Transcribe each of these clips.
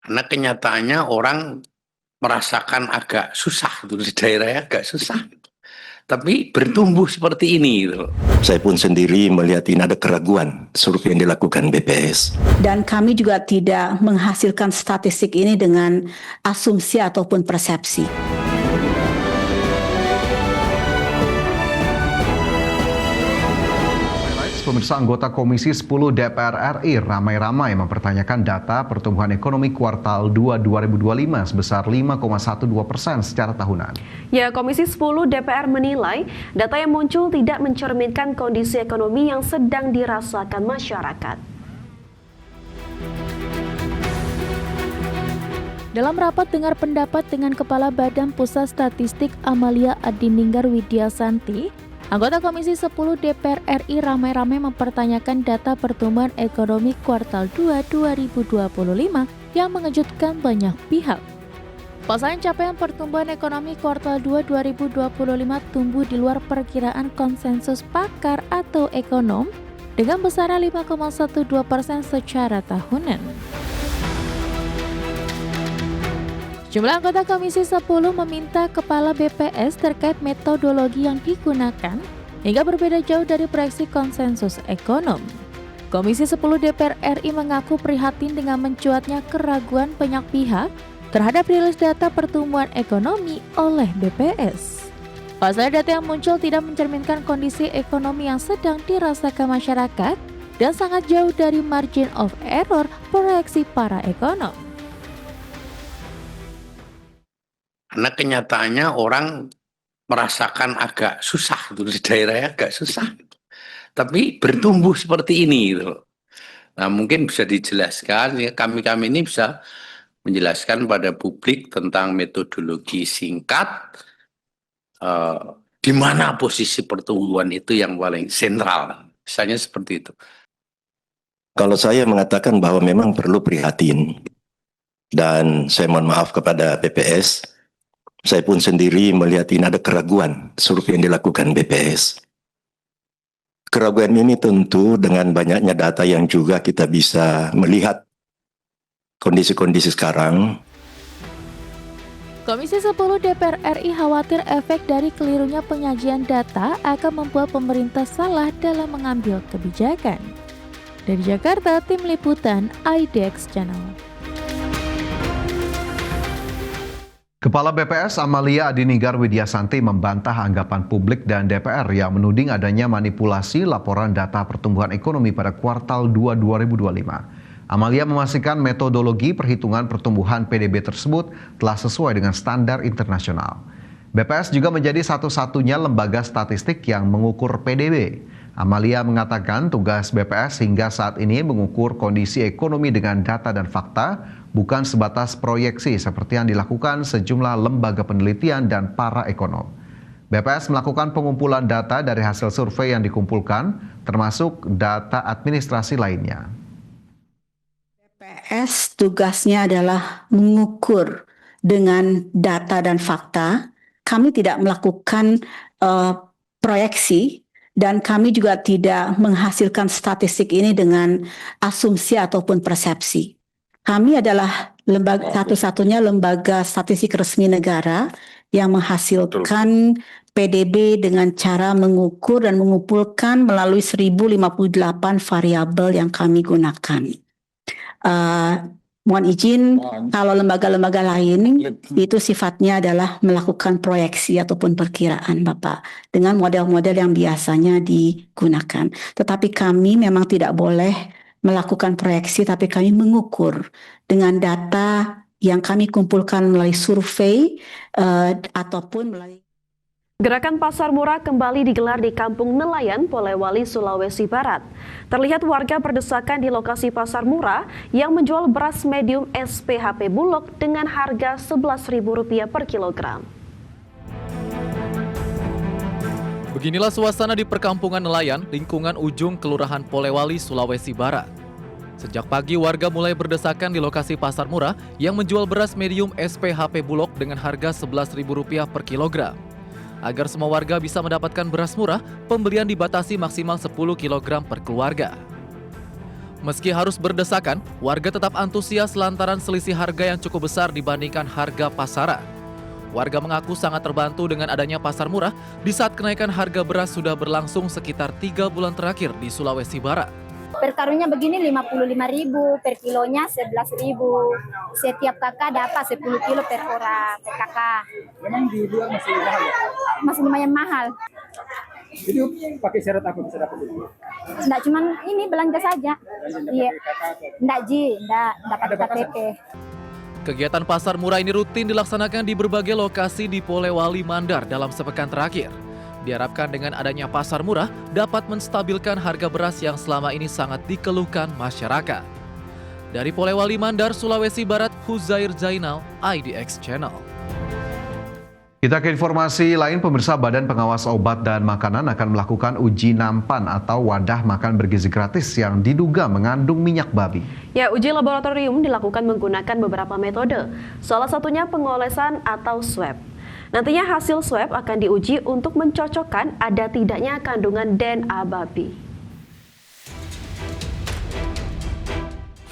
Karena kenyataannya orang merasakan agak susah gitu, di daerahnya agak susah. Tapi bertumbuh seperti ini gitu. Saya pun sendiri melihat ini ada keraguan survei yang dilakukan BPS. Dan kami juga tidak menghasilkan statistik ini dengan asumsi ataupun persepsi. Pemirsa, anggota Komisi 10 DPR RI ramai-ramai mempertanyakan data pertumbuhan ekonomi kuartal 2 2025 sebesar 5,12% secara tahunan. Ya, Komisi 10 DPR menilai data yang muncul tidak mencerminkan kondisi ekonomi yang sedang dirasakan masyarakat. Dalam rapat dengar pendapat dengan Kepala Badan Pusat Statistik Amalia Adininggar Widyasanti, anggota Komisi 10 DPR RI ramai-ramai mempertanyakan data pertumbuhan ekonomi kuartal 2 2025 yang mengejutkan banyak pihak. Pasalnya capaian pertumbuhan ekonomi kuartal 2 2025 tumbuh di luar perkiraan konsensus pakar atau ekonom dengan besaran 5,12% secara tahunan. Jumlah anggota Komisi 10 meminta Kepala BPS terkait metodologi yang digunakan hingga berbeda jauh dari proyeksi konsensus ekonom. Komisi 10 DPR RI mengaku prihatin dengan mencuatnya keraguan banyak pihak terhadap rilis data pertumbuhan ekonomi oleh BPS. Pasalnya data yang muncul tidak mencerminkan kondisi ekonomi yang sedang dirasakan masyarakat dan sangat jauh dari margin of error proyeksi para ekonom. Karena kenyataannya orang merasakan agak susah gitu, di daerahnya agak susah. Tapi bertumbuh seperti ini gitu. Nah, mungkin bisa dijelaskan ya, kami ini bisa menjelaskan pada publik tentang metodologi singkat, di mana posisi pertumbuhan itu yang paling sentral. Misalnya seperti itu. Kalau saya mengatakan bahwa memang perlu prihatin, dan saya mohon maaf kepada BPS, saya pun sendiri melihat ini ada keraguan survei yang dilakukan BPS. Keraguan ini tentu dengan banyaknya data yang juga kita bisa melihat kondisi-kondisi sekarang. Komisi 10 DPR RI khawatir efek dari kelirunya penyajian data akan membuat pemerintah salah dalam mengambil kebijakan. Dari Jakarta, Tim Liputan IDX Channel. Kepala BPS Amalia Adininggar Widyasanti membantah anggapan publik dan DPR yang menuding adanya manipulasi laporan data pertumbuhan ekonomi pada kuartal 2 2025. Amalia memastikan metodologi perhitungan pertumbuhan PDB tersebut telah sesuai dengan standar internasional. BPS juga menjadi satu-satunya lembaga statistik yang mengukur PDB. Amalia mengatakan tugas BPS hingga saat ini mengukur kondisi ekonomi dengan data dan fakta, bukan sebatas proyeksi seperti yang dilakukan sejumlah lembaga penelitian dan para ekonom. BPS melakukan pengumpulan data dari hasil survei yang dikumpulkan, termasuk data administrasi lainnya. BPS tugasnya adalah mengukur dengan data dan fakta. Kami tidak melakukan proyeksi dan kami juga tidak menghasilkan statistik ini dengan asumsi ataupun persepsi. Kami adalah satu-satunya lembaga statistik resmi negara yang menghasilkan PDB dengan cara mengukur dan mengumpulkan melalui 1058 variabel yang kami gunakan. Mohon izin, kalau lembaga-lembaga lain itu sifatnya adalah melakukan proyeksi ataupun perkiraan, Bapak, dengan model-model yang biasanya digunakan. Tetapi kami memang tidak boleh melakukan proyeksi, tapi kami mengukur dengan data yang kami kumpulkan melalui survei ataupun melalui. Gerakan Pasar Murah kembali digelar di Kampung Nelayan, Polewali, Sulawesi Barat. Terlihat warga berdesakan di lokasi pasar murah yang menjual beras medium SPHP Bulog dengan harga Rp11.000 per kilogram. Beginilah suasana di perkampungan nelayan, lingkungan ujung Kelurahan Polewali, Sulawesi Barat. Sejak pagi warga mulai berdesakan di lokasi pasar murah yang menjual beras medium SPHP Bulog dengan harga Rp11.000 per kilogram. Agar semua warga bisa mendapatkan beras murah, pembelian dibatasi maksimal 10 kg per keluarga. Meski harus berdesakan, warga tetap antusias lantaran selisih harga yang cukup besar dibandingkan harga pasaran. Warga mengaku sangat terbantu dengan adanya pasar murah di saat kenaikan harga beras sudah berlangsung sekitar 3 bulan terakhir di Sulawesi Barat. Per karungnya begini 55.000, per kilonya 11.000. Setiap kakak dapat 10 kilo per orang, per kakak. Memang di luar masih mahal ya? Masih lumayan mahal. Jadi pakai syarat apa bisa dapat itu? Nggak cuman ini belanja saja. Iya. Nggak dapat KTP. Kegiatan pasar murah ini rutin dilaksanakan di berbagai lokasi di Polewali Mandar dalam sepekan terakhir. Diharapkan dengan adanya pasar murah dapat menstabilkan harga beras yang selama ini sangat dikeluhkan masyarakat. Dari Polewali Mandar, Sulawesi Barat, Huzair Zainal, IDX Channel. Kita ke informasi lain, pemirsa. Badan Pengawas Obat dan Makanan akan melakukan uji nampan atau wadah makan bergizi gratis yang diduga mengandung minyak babi. Ya, uji laboratorium dilakukan menggunakan beberapa metode, salah satunya pengolesan atau swab. Nantinya hasil swab akan diuji untuk mencocokkan ada tidaknya kandungan DNA babi.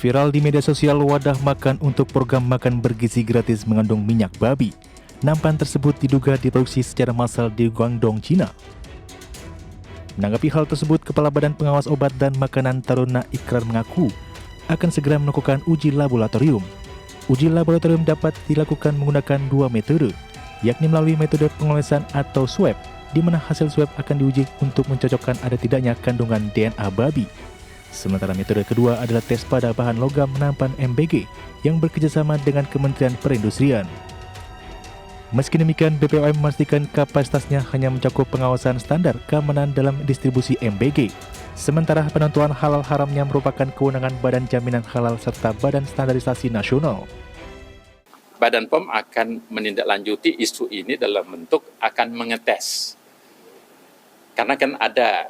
Viral di media sosial wadah makan untuk program makan bergizi gratis mengandung minyak babi. Nampan tersebut diduga diproduksi secara massal di Guangdong, Cina. Menanggapi hal tersebut, Kepala Badan Pengawas Obat dan Makanan Taruna Ikrar mengaku akan segera melakukan uji laboratorium. Uji laboratorium dapat dilakukan menggunakan 2 metode, yakni melalui metode pengolesan atau swab, di mana hasil swab akan diuji untuk mencocokkan ada tidaknya kandungan DNA babi. Sementara metode kedua adalah tes pada bahan logam nampan MBG yang bekerjasama dengan Kementerian Perindustrian. Meski demikian, BPOM memastikan kapasitasnya hanya mencakup pengawasan standar keamanan dalam distribusi MBG. Sementara penentuan halal haramnya merupakan kewenangan Badan Jaminan Halal serta Badan Standarisasi Nasional. Badan POM akan menindaklanjuti isu ini dalam bentuk akan mengetes. Karena kan ada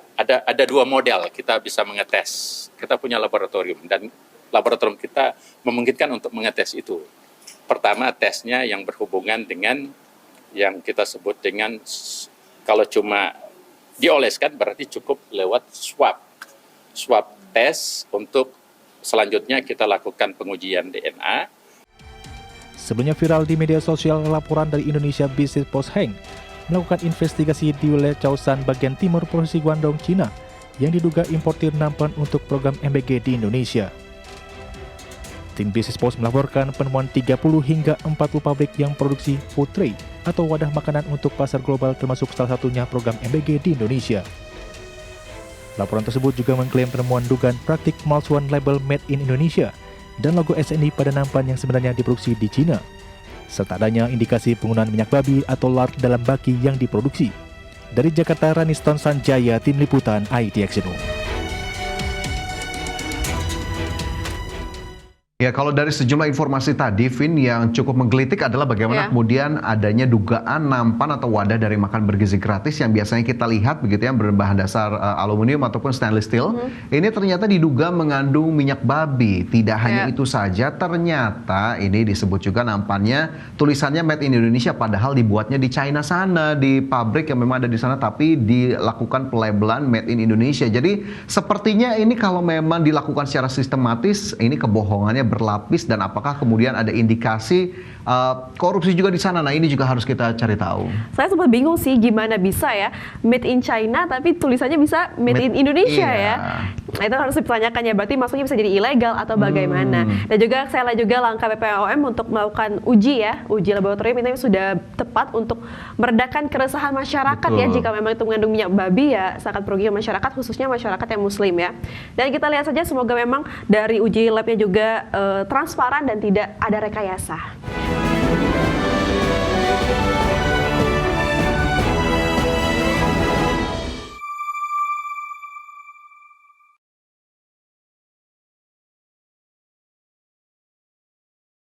2 model kita bisa mengetes. Kita punya laboratorium dan laboratorium kita memungkinkan untuk mengetes itu. Pertama, tesnya yang berhubungan dengan yang kita sebut dengan kalau cuma dioleskan berarti cukup lewat swab tes. Untuk selanjutnya kita lakukan pengujian DNA. Sebelumnya viral di media sosial laporan dari Indonesia Business Post Heng melakukan investigasi di wilayah Chaoshan bagian timur provinsi Guangdong, Cina yang diduga importir nampan untuk program MBG di Indonesia. Tim Business Post melaporkan penemuan 30 hingga 40 pabrik yang produksi food tray atau wadah makanan untuk pasar global termasuk salah satunya program MBG di Indonesia. Laporan tersebut juga mengklaim penemuan dugaan praktik pemalsuan label Made in Indonesia dan logo SNI pada nampan yang sebenarnya diproduksi di Cina, serta adanya indikasi penggunaan minyak babi atau lard dalam baki yang diproduksi. Dari Jakarta, Raniston Sanjaya, Tim Liputan IDX Channel. Ya, kalau dari sejumlah informasi tadi, Vin, yang cukup menggelitik adalah bagaimana kemudian adanya dugaan nampan atau wadah dari makan bergizi gratis yang biasanya kita lihat begitu ya, berbahan dasar aluminium ataupun stainless steel. Ini ternyata diduga mengandung minyak babi. Tidak hanya itu saja, ternyata ini disebut juga nampannya tulisannya Made in Indonesia, padahal dibuatnya di China sana, di pabrik yang memang ada di sana, tapi dilakukan pelabelan Made in Indonesia. Jadi sepertinya ini kalau memang dilakukan secara sistematis, ini kebohongannya berlapis, dan apakah kemudian ada indikasi korupsi juga di sana. Nah, ini juga harus kita cari tahu. Saya sempat bingung sih gimana bisa ya made in China tapi tulisannya bisa made in Indonesia ya. Nah, itu harus dipertanyakan ya, berarti masuknya bisa jadi ilegal atau bagaimana. Dan juga saya lihat juga langkah BPOM untuk melakukan uji laboratorium ini sudah tepat untuk meredakan keresahan masyarakat. Ya, jika memang itu mengandung minyak babi ya sangat merugikan masyarakat, khususnya masyarakat yang muslim ya. Dan kita lihat saja semoga memang dari uji labnya juga transparan dan tidak ada rekayasa.